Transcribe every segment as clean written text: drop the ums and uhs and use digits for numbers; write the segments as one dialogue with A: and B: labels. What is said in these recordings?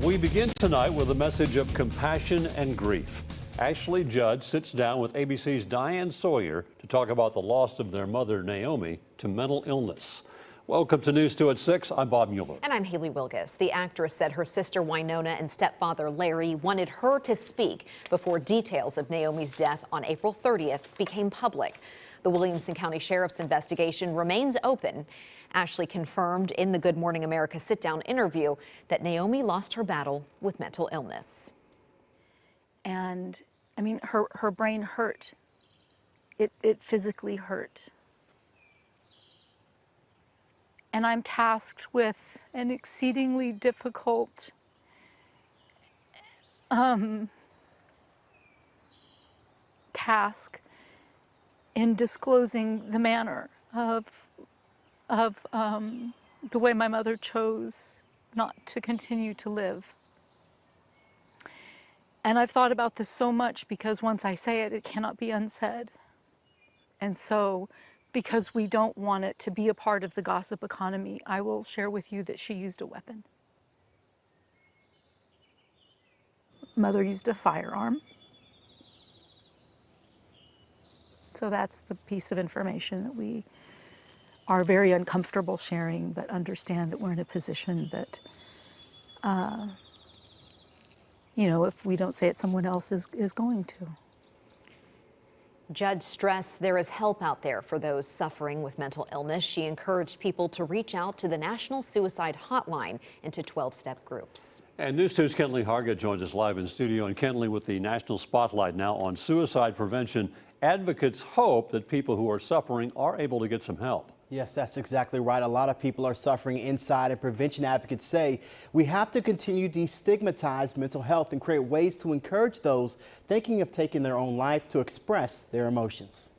A: We begin tonight with a message of compassion and grief. Ashley Judd sits down with ABC's Diane Sawyer to talk about the loss of their mother, Naomi, to mental illness. Welcome to News 2 at 6. I'm Bob Mueller.
B: And I'm Haley Wilgus. The actress said her sister Winona and stepfather Larry wanted her to speak before details of Naomi's death on April 30th became public. The Williamson County Sheriff's investigation remains open. Ashley confirmed in the Good Morning America sit-down interview that Naomi lost her battle with mental illness.
C: And I mean, her brain hurt. It physically hurt. And I'm tasked with an exceedingly difficult task in disclosing the manner of the way my mother chose not to continue to live. And I've thought about this so much because once I say it, it cannot be unsaid. And so, because we don't want it to be a part of the gossip economy, I will share with you that she used a weapon. Mother used a firearm. So that's the piece of information that we are very uncomfortable sharing, but understand that we're in a position that, you know, if we don't say it, someone else is going to.
B: Judd stressed there is help out there for those suffering with mental illness. She encouraged people to reach out to the National Suicide Hotline and to 12-step groups. And
A: News 2's Kentley Harga joins us live in studio. And Kentley, with the national spotlight now on suicide prevention, advocates hope that people who are suffering are able to get some help.
D: Yes, that's exactly right. A lot of people are suffering inside, and prevention advocates say we have to continue to destigmatize mental health and create ways to encourage those thinking of taking their own life to express their emotions.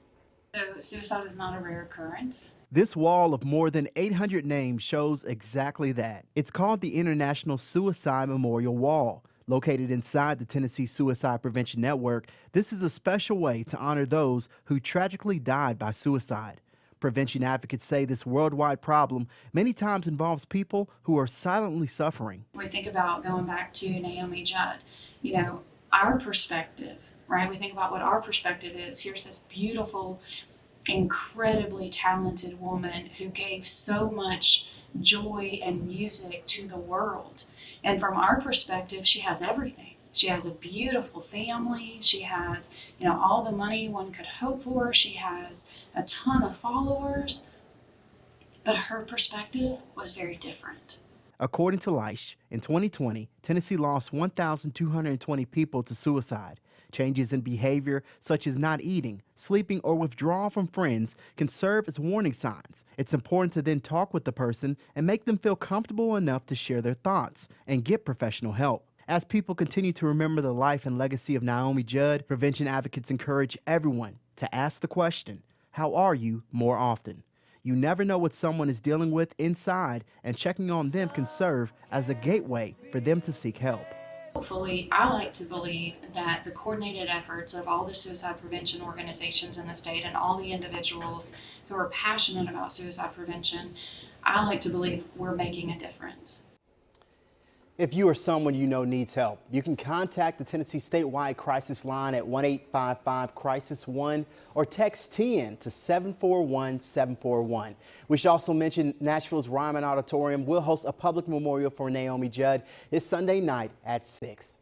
E: So suicide is not a rare occurrence.
D: This wall of more than 800 names shows exactly that. It's called the International Suicide Memorial Wall. Located inside the Tennessee Suicide Prevention Network, this is a special way to honor those who tragically died by suicide. Prevention advocates say this worldwide problem many times involves people who are silently suffering.
E: We think about going back to Naomi Judd, you know, our perspective, right? We think about what our perspective is. Here's this beautiful, incredibly talented woman who gave so much joy and music to the world. And from our perspective, she has everything. She has a beautiful family. She has, you know, all the money one could hope for. She has a ton of followers. But her perspective was very different.
D: According to Leish, in 2020, Tennessee lost 1,220 people to suicide. Changes in behavior, such as not eating, sleeping, or withdrawal from friends, can serve as warning signs. It's important to then talk with the person and make them feel comfortable enough to share their thoughts and get professional help. As people continue to remember the life and legacy of Naomi Judd, prevention advocates encourage everyone to ask the question, how are you, more often? You never know what someone is dealing with inside, and checking on them can serve as a gateway for them to seek help.
E: Hopefully, I like to believe that the coordinated efforts of all the suicide prevention organizations in the state and all the individuals who are passionate about suicide prevention, I like to believe we're making a difference.
D: If you or someone you know needs help, you can contact the Tennessee statewide crisis line at 1-855-CRISIS-1 or text TN to 741-741. We should also mention Nashville's Ryman Auditorium will host a public memorial for Naomi Judd this Sunday night at 6.